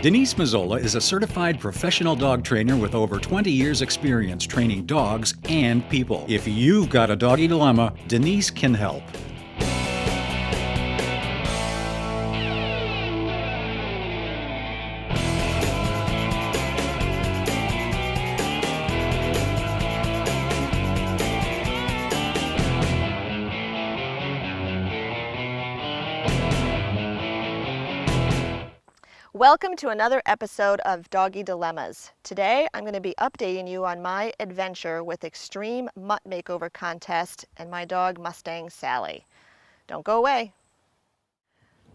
Denise Mazzola is a certified professional dog trainer with over 20 years experience training dogs and people. If you've got a doggy dilemma, Denise can help. Welcome to another episode of Doggy Dilemmas. Today I'm going to be updating you on my adventure with Extreme Mutt Makeover Contest and my dog Mustang Sally. Don't go away.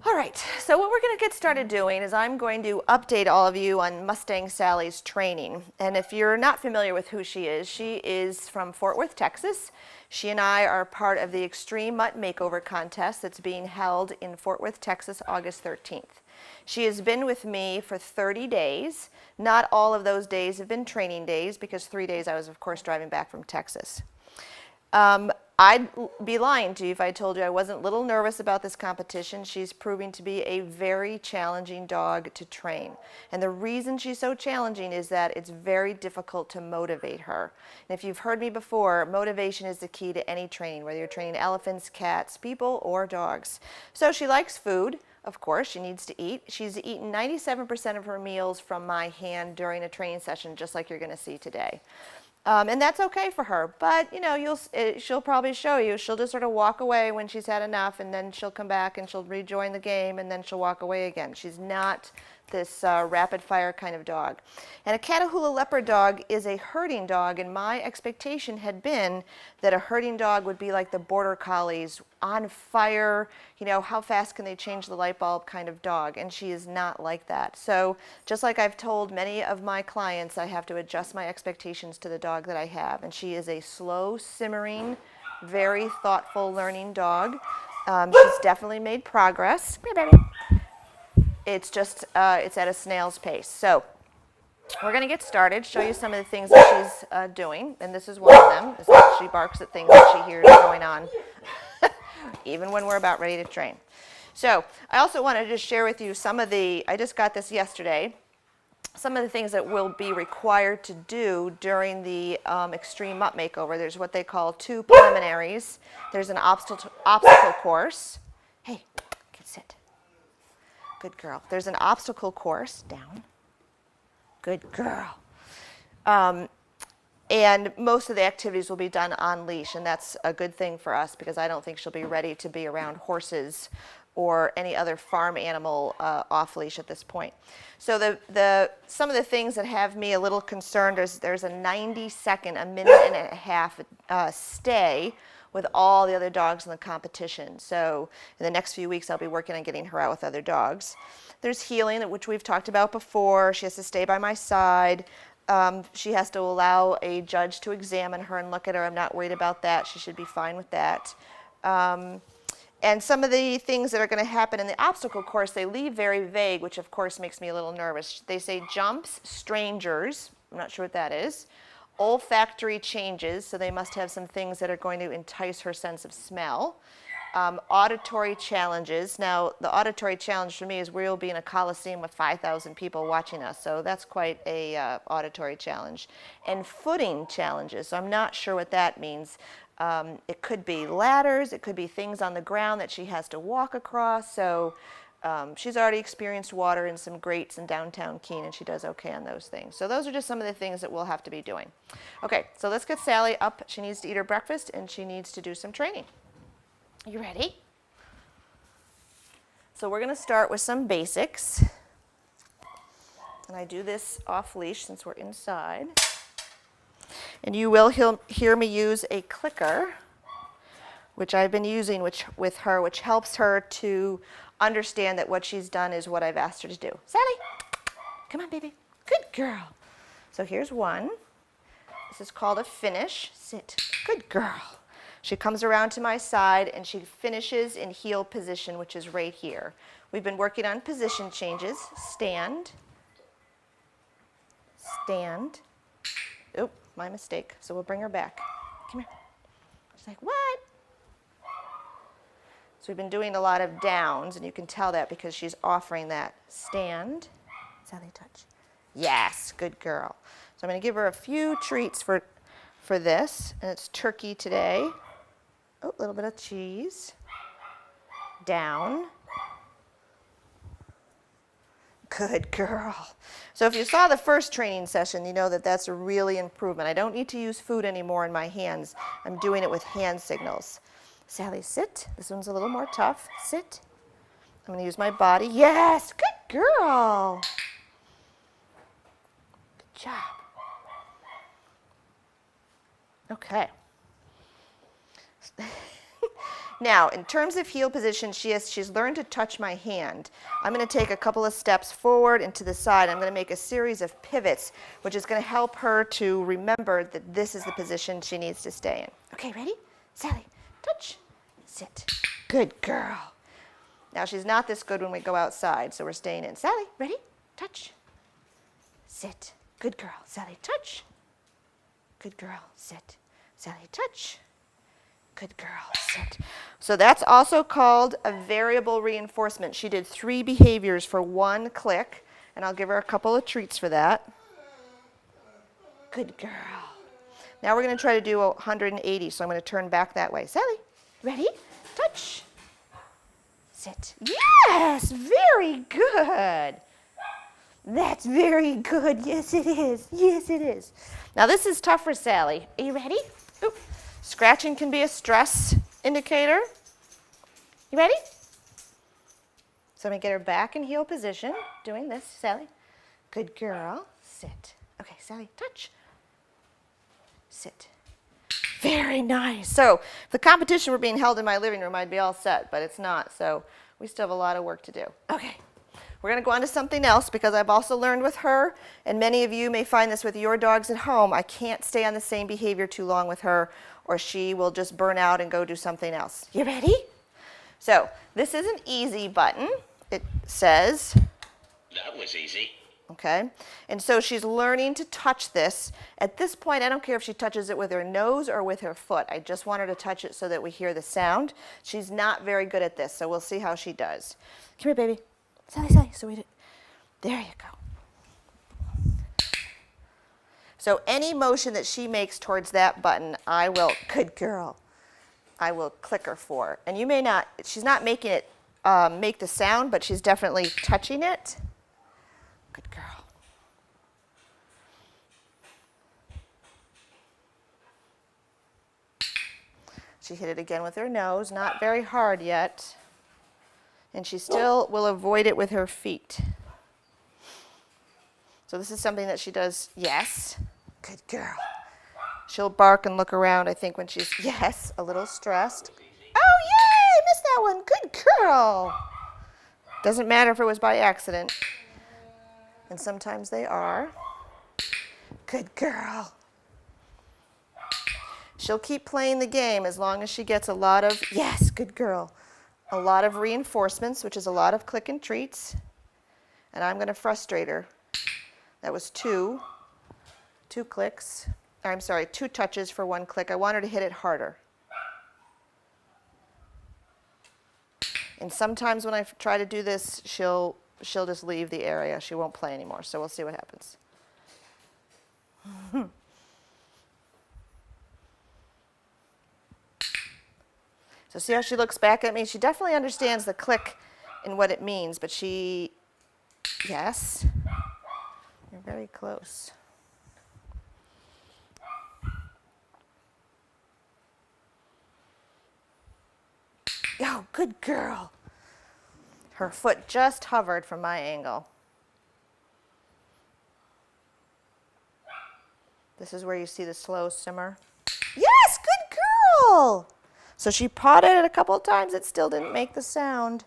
Alright, so what we're going to get started doing is I'm going to update all of you on Mustang Sally's training. And if you're not familiar with who she is from Fort Worth, Texas. She and I are part of the Extreme Mutt Makeover Contest that's being held in Fort Worth, Texas, August 13th. She has been with me for 30 days. Not all of those days have been training days because 3 days I was, of course, driving back from Texas. I'd be lying to you if I told you I wasn't a little nervous about this competition. She's proving to be a very challenging dog to train. And the reason she's so challenging is that it's very difficult to motivate her. And if you've heard me before, motivation is the key to any training, whether you're training elephants, cats, people, or dogs. So she likes food. Of course, she needs to eat. She's eaten 97% of her meals from my hand during a training session, just like you're going to see today. And that's okay for her, but you know, she'll probably show you. She'll just sort of walk away when she's had enough, and then she'll come back and she'll rejoin the game, and then she'll walk away again. She's not this rapid fire kind of dog. And a Catahoula leopard dog is a herding dog, and my expectation had been that a herding dog would be like the border collies, on fire, you know, how fast can they change the light bulb kind of dog, and she is not like that. So just like I've told many of my clients, I have to adjust my expectations to the dog that I have, and she is a slow, simmering, very thoughtful learning dog. She's definitely made progress. Come here, baby. It's just, it's at a snail's pace. So we're going to get started, show you some of the things that she's doing, and this is one of them, is that she barks at things that she hears going on, even when we're about ready to train. So I also wanted to just share with you some of the, I just got this yesterday, some of the things that will be required to do during the Extreme Mutt Makeover. There's what they call 2 preliminaries. There's an obstacle course. Hey, get sit. Good girl. There's an obstacle course. Down. Good girl. And most of the activities will be done on leash, and that's a good thing for us because I don't think she'll be ready to be around horses or any other farm animal off leash at this point. So some of the things that have me a little concerned is there's a 90-second, a minute and a half stay with all the other dogs in the competition. So in the next few weeks, I'll be working on getting her out with other dogs. There's healing, which we've talked about before. She has to stay by my side. She has to allow a judge to examine her and look at her. I'm not worried about that. She should be fine with that. And some of the things that are going to happen in the obstacle course, they leave very vague, which of course makes me a little nervous. They say jumps, strangers, I'm not sure what that is, olfactory changes, so they must have some things that are going to entice her sense of smell. Auditory challenges. Now, the auditory challenge for me is we'll be in a coliseum with 5,000 people watching us, so that's quite a auditory challenge. And footing challenges, so I'm not sure what that means. It could be ladders, it could be things on the ground that she has to walk across, so she's already experienced water in some grates in downtown Keene, and she does okay on those things. So those are just some of the things that we'll have to be doing. Okay, so let's get Sally up. She needs to eat her breakfast, and she needs to do some training. You ready? So we're going to start with some basics. And I do this off leash since we're inside. And you will hear me use a clicker, which I've been using with her, which helps her to understand that what she's done is what I've asked her to do. Sally, come on, baby. Good girl. So here's one. This is called a finish. Sit. Good girl. She comes around to my side and she finishes in heel position, which is right here. We've been working on position changes. Stand. Stand. Oop, my mistake. So we'll bring her back. Come here. She's like, what? So we've been doing a lot of downs, and you can tell that because she's offering that. Stand. Sally, touch. Yes, good girl. So I'm going to give her a few treats for this, and it's turkey today. Oh, a little bit of cheese. Down. Good girl. So if you saw the first training session, you know that that's a really improvement. I don't need to use food anymore in my hands. I'm doing it with hand signals. Sally, sit. This one's a little more tough. Sit. I'm going to use my body. Yes, good girl. Good job. Okay. Now, in terms of heel position, she's learned to touch my hand. I'm going to take a couple of steps forward and to the side. I'm going to make a series of pivots, which is going to help her to remember that this is the position she needs to stay in. Okay, ready? Sally, touch, sit. Good girl. Now, she's not this good when we go outside, so we're staying in. Sally, ready? Touch, sit. Good girl. Sally, touch. Good girl, sit. Sally, touch. Good girl, sit. So that's also called a variable reinforcement. She did 3 behaviors for 1 click, and I'll give her a couple of treats for that. Good girl. Now we're going to try to do 180, so I'm going to turn back that way. Sally, ready? Touch. Sit. Yes, very good. That's very good. Yes, it is. Yes, it is. Now this is tough for Sally. Are you ready? Oop. Scratching can be a stress indicator. You ready? So I'm going to get her back in heel position, doing this. Sally, good girl. Sit. Okay, Sally, touch. Sit. Very nice. So if the competition were being held in my living room, I'd be all set, but it's not. So we still have a lot of work to do. Okay. We're going to go on to something else because I've also learned with her, and many of you may find this with your dogs at home, I can't stay on the same behavior too long with her or she will just burn out and go do something else. You ready? So this is an easy button. It says, that was easy. Okay, and so she's learning to touch this. At this point, I don't care if she touches it with her nose or with her foot. I just want her to touch it so that we hear the sound. She's not very good at this, so we'll see how she does. Come here, baby. Sally, Sally. So there you go. So any motion that she makes towards that button, I will, good girl, I will click her for. And you may not, she's not making it make the sound, but she's definitely touching it. Good girl. She hit it again with her nose, not very hard yet. And she still will avoid it with her feet. So this is something that she does, yes. Good girl. She'll bark and look around, I think, when she's, yes, a little stressed. Oh, yay, missed that one. Good girl. Doesn't matter if it was by accident. And sometimes they are. Good girl. She'll keep playing the game as long as she gets a lot of, yes, good girl. A lot of reinforcements, which is a lot of click and treats. And I'm going to frustrate her. That was two clicks. I'm sorry, 2 touches for 1 click. I want her to hit it harder. And sometimes when I try to do this, she'll just leave the area. She won't play anymore. So we'll see what happens. So see how she looks back at me? She definitely understands the click and what it means, but she, yes, you're very close. Oh, good girl. Her foot just hovered from my angle. This is where you see the slow simmer. Yes, good girl. So she pawed at it a couple of times. It still didn't make the sound.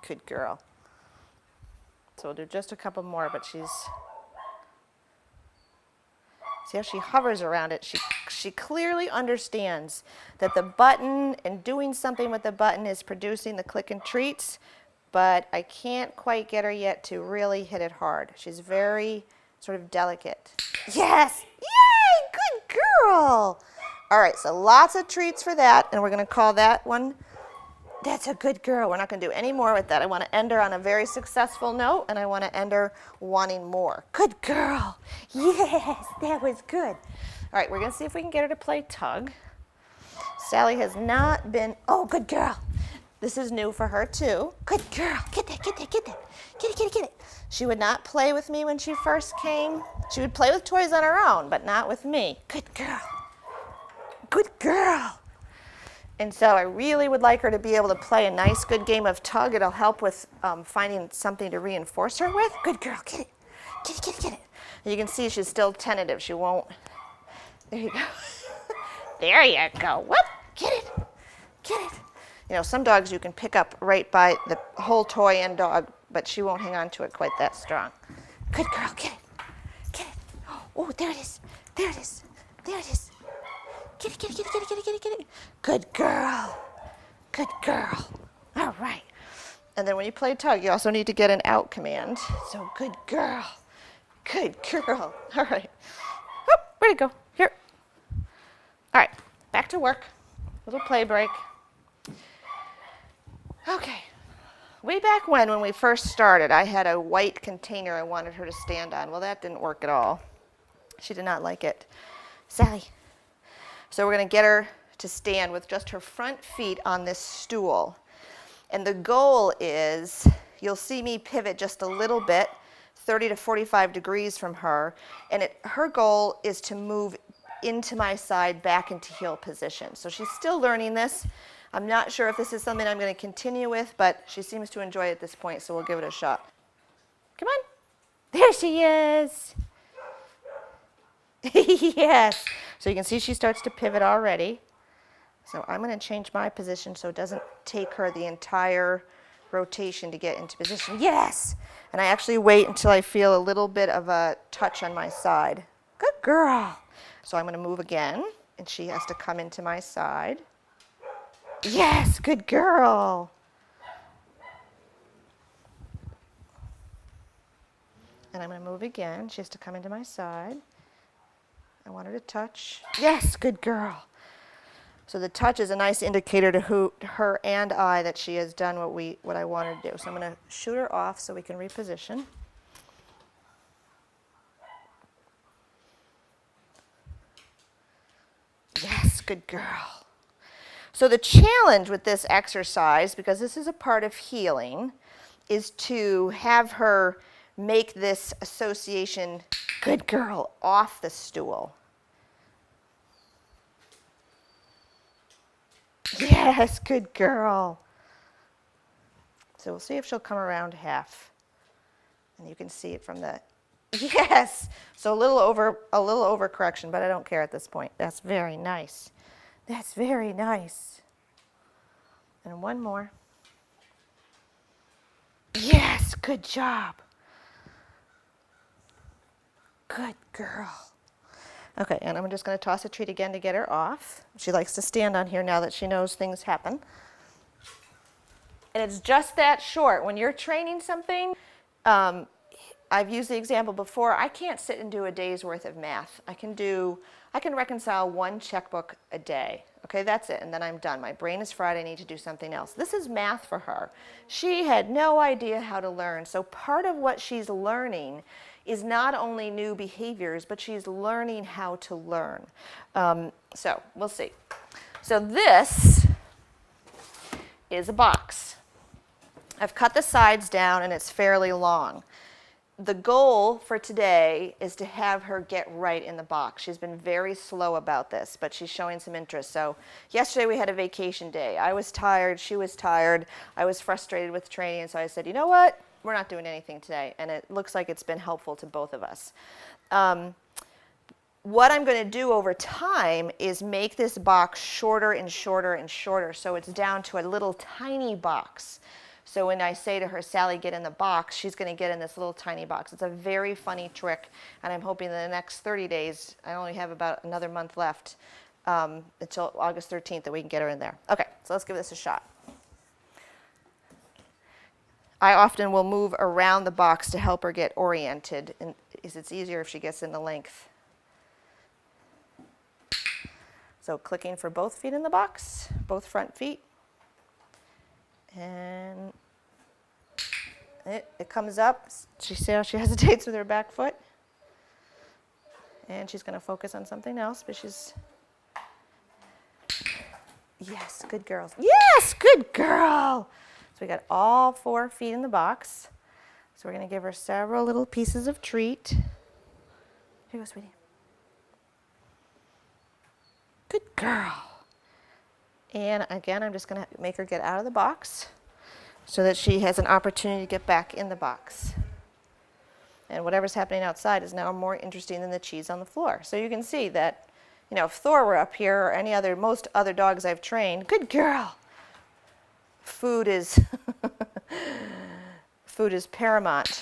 Good girl. So we'll do just a couple more, but she's... See how she hovers around it? She clearly understands that the button and doing something with the button is producing the click and treats, but I can't quite get her yet to really hit it hard. She's very sort of delicate. Yes! Yay! Good girl! All right, so lots of treats for that, and we're going to call that one, that's a good girl. We're not going to do any more with that. I want to end her on a very successful note, and I want to end her wanting more. Good girl. Yes, that was good. All right, we're going to see if we can get her to play tug. Sally has not been, oh, good girl. This is new for her, too. Good girl. Get that, get that, get that. Get it, get it, get it. She would not play with me when she first came. She would play with toys on her own, but not with me. Good girl. Good girl. And so I really would like her to be able to play a nice, good game of tug. It'll help with finding something to reinforce her with. Good girl, get it. Get it, get it, get it. And you can see she's still tentative. She won't. There you go. There you go. Whoop, get it. Get it. You know, some dogs you can pick up right by the whole toy and dog, but she won't hang on to it quite that strong. Good girl, get it. Get it. Oh, there it is. There it is. There it is. Get it, get it, get it, get it, get it, get it, get it. Good girl. Good girl. All right. And then when you play tug, you also need to get an out command. So good girl. Good girl. All right. Whoop, where'd it go? Here. All right, back to work. Little play break. Okay. Way back when we first started, I had a white container I wanted her to stand on. Well, that didn't work at all. She did not like it. Sally. So we're going to get her to stand with just her front feet on this stool. And the goal is, you'll see me pivot just a little bit, 30 to 45 degrees from her. And her goal is to move into my side, back into heel position. So she's still learning this. I'm not sure if this is something I'm going to continue with, but she seems to enjoy it at this point, so we'll give it a shot. Come on. There she is. Yes. So you can see she starts to pivot already. So I'm going to change my position so it doesn't take her the entire rotation to get into position. Yes! And I actually wait until I feel a little bit of a touch on my side. Good girl. So I'm going to move again, and she has to come into my side. Yes, good girl. And I'm going to move again. She has to come into my side. I want her to touch. Yes, good girl. So the touch is a nice indicator to her and I that she has done what I want her to do. So I'm going to shoot her off so we can reposition. Yes, good girl. So the challenge with this exercise, because this is a part of healing, is to have her make this association, good girl, off the stool. Yes, good girl. So we'll see if she'll come around half. And you can see it from the, yes. So a little overcorrection, but I don't care at this point. That's very nice. That's very nice. And one more. Yes, good job. Good girl. Okay, and I'm just going to toss a treat again to get her off. She likes to stand on here now that she knows things happen. And it's just that short. When you're training something, I've used the example before, I can't sit and do a day's worth of math. I can reconcile one checkbook a day. Okay, that's it, and then I'm done. My brain is fried, I need to do something else. This is math for her. She had no idea how to learn, so part of what she's learning is not only new behaviors, but she's learning how to learn. So we'll see. So this is a box. I've cut the sides down and it's fairly long. The goal for today is to have her get right in the box. She's been very slow about this, but she's showing some interest. So yesterday we had a vacation day. I was tired, she was tired, I was frustrated with training, so I said, you know what? We're not doing anything today, and it looks like it's been helpful to both of us. What I'm going to do over time is make this box shorter and shorter and shorter, so it's down to a little tiny box. So when I say to her, Sally, get in the box, she's going to get in this little tiny box. It's a very funny trick, and I'm hoping in the next 30 days, I only have about another month left until August 13th that we can get her in there. Okay, so let's give this a shot. I often will move around the box to help her get oriented, and it's easier if she gets in the length. So clicking for both feet in the box, both front feet. And it comes up. See how she hesitates with her back foot? And she's going to focus on something else, but she's... Yes, good girl. Yes, good girl. So we got all 4 feet in the box. So we're going to give her several little pieces of treat. Here you go, sweetie. Good girl. And again, I'm just going to make her get out of the box so that she has an opportunity to get back in the box. And whatever's happening outside is now more interesting than the cheese on the floor. So you can see that, you know, if Thor were up here or any other, most other dogs I've trained, good girl. Food is food is paramount.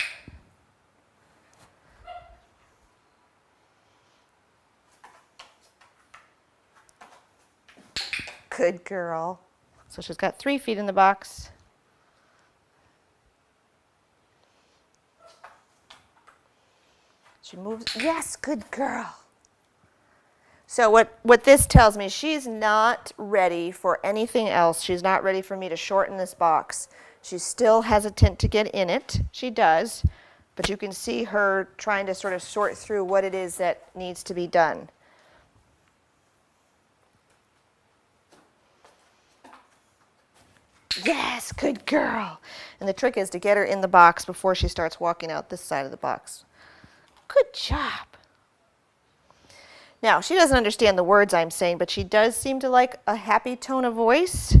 Good girl. So she's got 3 feet in the box. She moves. Yes, good girl. So what this tells me, she's not ready for anything else. She's not ready for me to shorten this box. She's still hesitant to get in it. She does. But you can see her trying to sort of sort through what it is that needs to be done. Yes, good girl. And the trick is to get her in the box before she starts walking out this side of the box. Good job. Now, she doesn't understand the words I'm saying, but she does seem to like a happy tone of voice.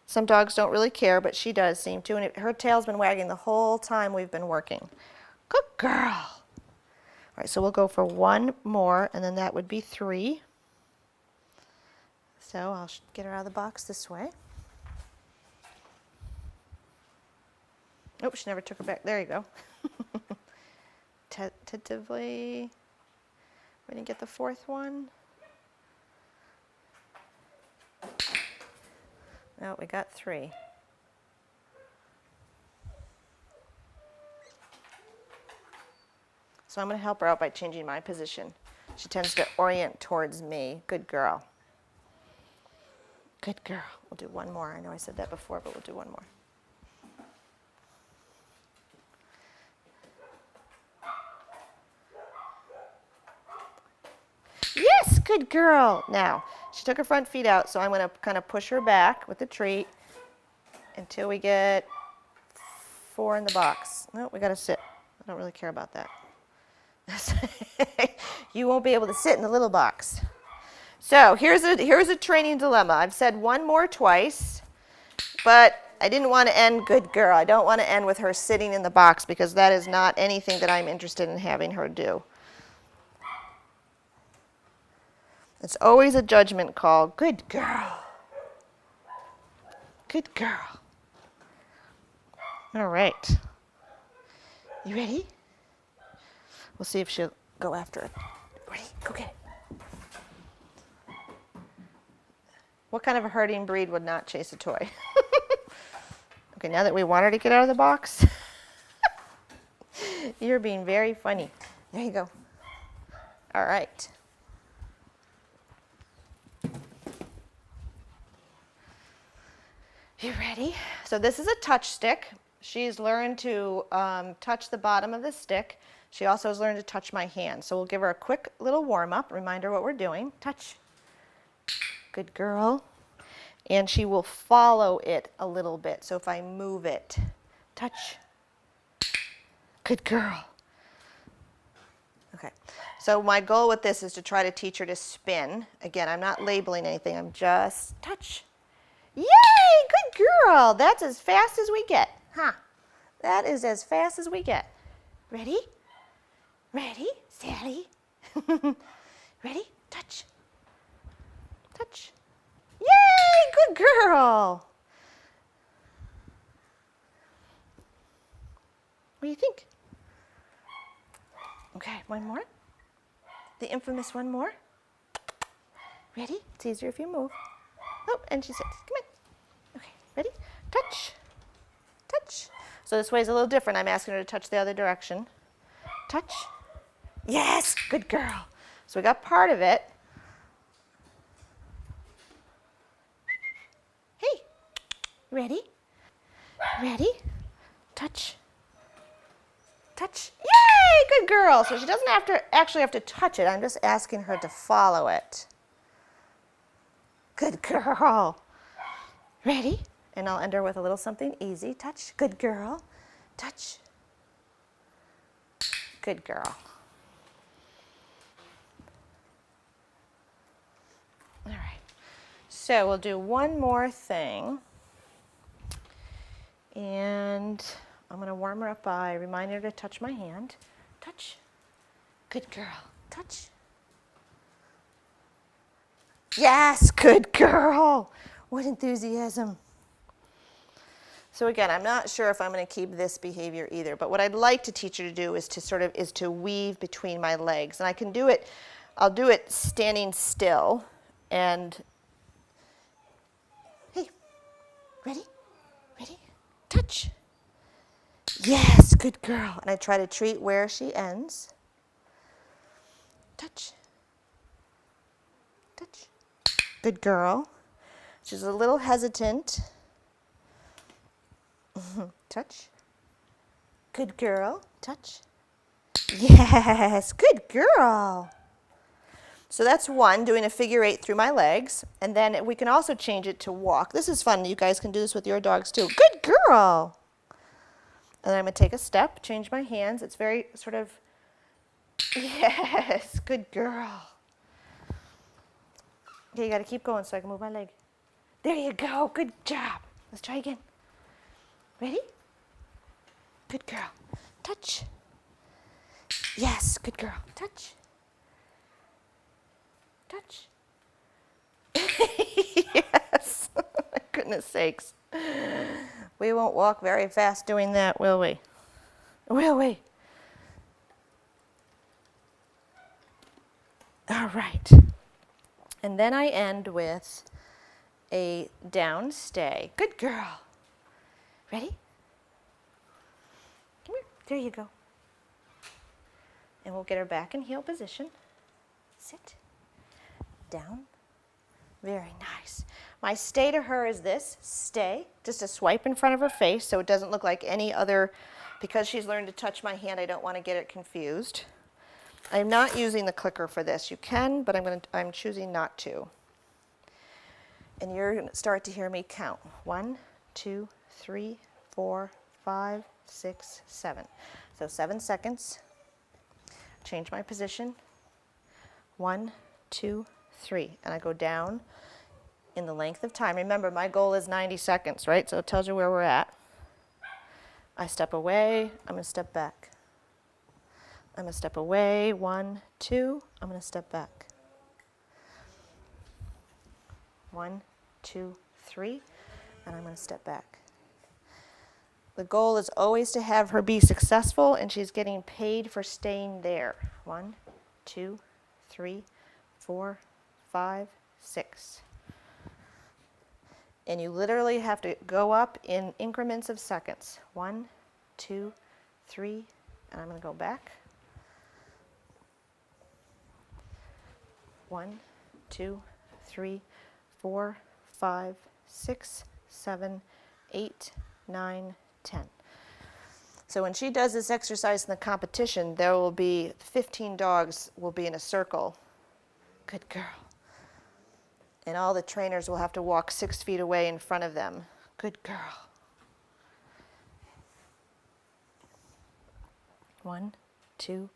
Some dogs don't really care, but she does seem to. And her tail's been wagging the whole time we've been working. Good girl. All right, so we'll go for 1 more, and then that would be 3. So I'll get her out of the box this way. Oh, she never took her back. There you go. Tentatively. We didn't get the 4th one. No, we got 3. So I'm going to help her out by changing my position. She tends to orient towards me. Good girl. Good girl. We'll do 1 more. I know I said that before, but we'll do 1 more. Yes, good girl. Now, she took her front feet out, so I'm going to kind of push her back with the treat until we get 4 in the box. No, we got to sit. I don't really care about that. You won't be able to sit in the little box. So here's a training dilemma. I've said 1 more twice, but I didn't want to end good girl. I don't want to end with her sitting in the box because that is not anything that I'm interested in having her do. It's always a judgment call. Good girl. Good girl. All right. You ready? We'll see if she'll go after it. Ready? Go get it. What kind of a herding breed would not chase a toy? Okay, now that we want her to get out of the box, you're being very funny. There you go. All right. You ready? So this is a touch stick. She's learned to touch the bottom of the stick. She also has learned to touch my hand. So we'll give her a quick little warm-up, remind her what we're doing. Touch. Good girl. And she will follow it a little bit. So if I move it, touch. Good girl. Okay. So my goal with this is to try to teach her to spin. Again, I'm not labeling anything. I'm just touch. Yay! Good girl. That's as fast as we get. Huh? That is as fast as we get. Ready? Ready? Sally? Ready? Touch. Touch. Yay! Good girl. What do you think? Okay, 1 more. The infamous 1 more. Ready? It's easier if you move. Oh, and she sits. Come on. Okay, ready? Touch. Touch. So this way is a little different. I'm asking her to touch the other direction. Touch. Yes, good girl. So we got part of it. Hey, ready? Ready? Touch. Touch. Yay, good girl. So she doesn't actually have to touch it. I'm just asking her to follow it. Good girl. Ready? And I'll end her with a little something easy. Touch. Good girl. Touch. Good girl. All right. So we'll do one more thing. And I'm going to warm her up by reminding her to touch my hand. Touch. Good girl. Touch. Yes, good girl. What enthusiasm. So again, I'm not sure if I'm going to keep this behavior either, but what I'd like to teach her to do is to weave between my legs. And I can do it, I'll do it standing still and, hey, ready? Ready? Touch. Yes, good girl. And I try to treat where she ends. Touch. Touch. Good girl. She's a little hesitant. Touch. Good girl. Touch. Yes, good girl. So that's one, doing a figure 8 through my legs. And then we can also change it to walk. This is fun. You guys can do this with your dogs too. Good girl. And then I'm going to take a step, change my hands. It's very sort of, yes, good girl. Okay, you got to keep going so I can move my leg. There you go. Good job. Let's try again. Ready? Good girl. Touch. Yes, good girl. Touch. Touch. Yes. My goodness sakes. We won't walk very fast doing that, will we? Will we? All right. And then I end with a down stay. Good girl. Ready? Come here. There you go. And we'll get her back in heel position. Sit. Down. Very nice. My stay to her is this. Stay. Just a swipe in front of her face so it doesn't look like any other. Because she's learned to touch my hand, I don't want to get it confused. I'm not using the clicker for this. You can, but I'm choosing not to. And you're going to start to hear me count. 1, 2, 3, 4, 5, 6, 7. So 7 seconds. Change my position. 1, 2, 3. And I go down in the length of time. Remember, my goal is 90 seconds, right? So it tells you where we're at. I step away. I'm going to step back. I'm going to step away. 1, 2. I'm going to step back. 1, 2, 3. And I'm going to step back. The goal is always to have her be successful, and she's getting paid for staying there. 1, 2, 3, 4, 5, 6. And you literally have to go up in increments of seconds. 1, 2, 3, and I'm going to go back. 1, 2, 3, 4, 5, 6, 7, 8, 9, 10. So when she does this exercise in the competition, there will be 15 dogs will be in a circle. Good girl. And all the trainers will have to walk 6 feet away in front of them. Good girl. 1, 2,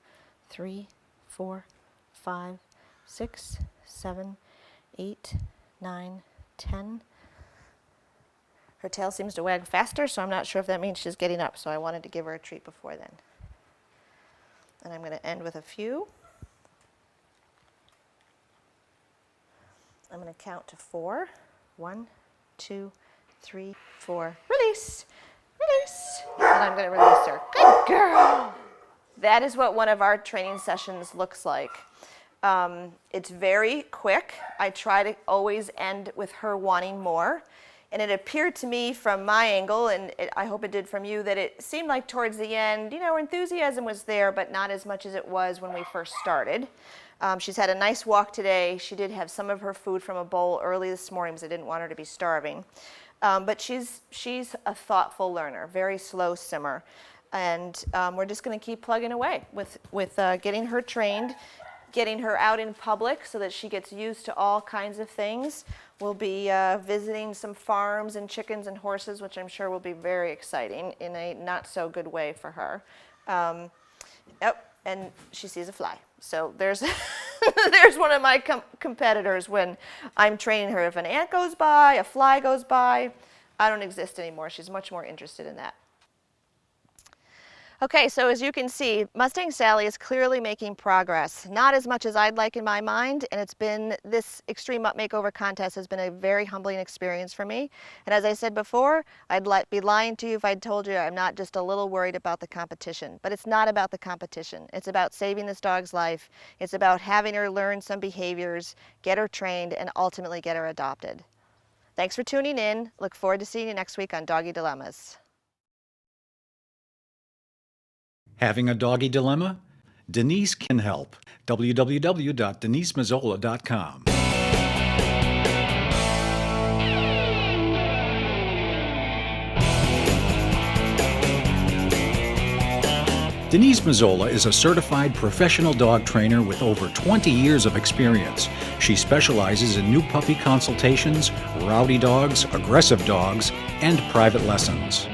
3, 4, 5, 6, 7, 8, 9, 10. Her tail seems to wag faster, so I'm not sure if that means she's getting up, so I wanted to give her a treat before then. And I'm going to end with a few. I'm going to count to 4. 1, 2, 3, 4. Release! Release! And I'm going to release her. Good girl! That is what one of our training sessions looks like. It's very quick. I try to always end with her wanting more. And it appeared to me from my angle, and I hope it did from you, that it seemed like towards the end, her enthusiasm was there, but not as much as it was when we first started. She's had a nice walk today. She did have some of her food from a bowl early this morning because I didn't want her to be starving. But she's a thoughtful learner, very slow simmer. And we're just going to keep plugging away with getting her trained, getting her out in public so that she gets used to all kinds of things. We'll be visiting some farms and chickens and horses, which I'm sure will be very exciting in a not so good way for her. And she sees a fly. So there's there's one of my competitors when I'm training her. If an ant goes by, a fly goes by, I don't exist anymore. She's much more interested in that. Okay, so as you can see, Mustang Sally is clearly making progress. Not as much as I'd like in my mind, and this Extreme Mutt Makeover contest has been a very humbling experience for me. And as I said before, I'd be lying to you if I told you I'm not just a little worried about the competition. But it's not about the competition. It's about saving this dog's life. It's about having her learn some behaviors, get her trained, and ultimately get her adopted. Thanks for tuning in. Look forward to seeing you next week on Doggy Dilemmas. Having a doggy dilemma? Denise can help. www.denisemazzola.com. Denise Mazzola is a certified professional dog trainer with over 20 years of experience. She specializes in new puppy consultations, rowdy dogs, aggressive dogs, and private lessons.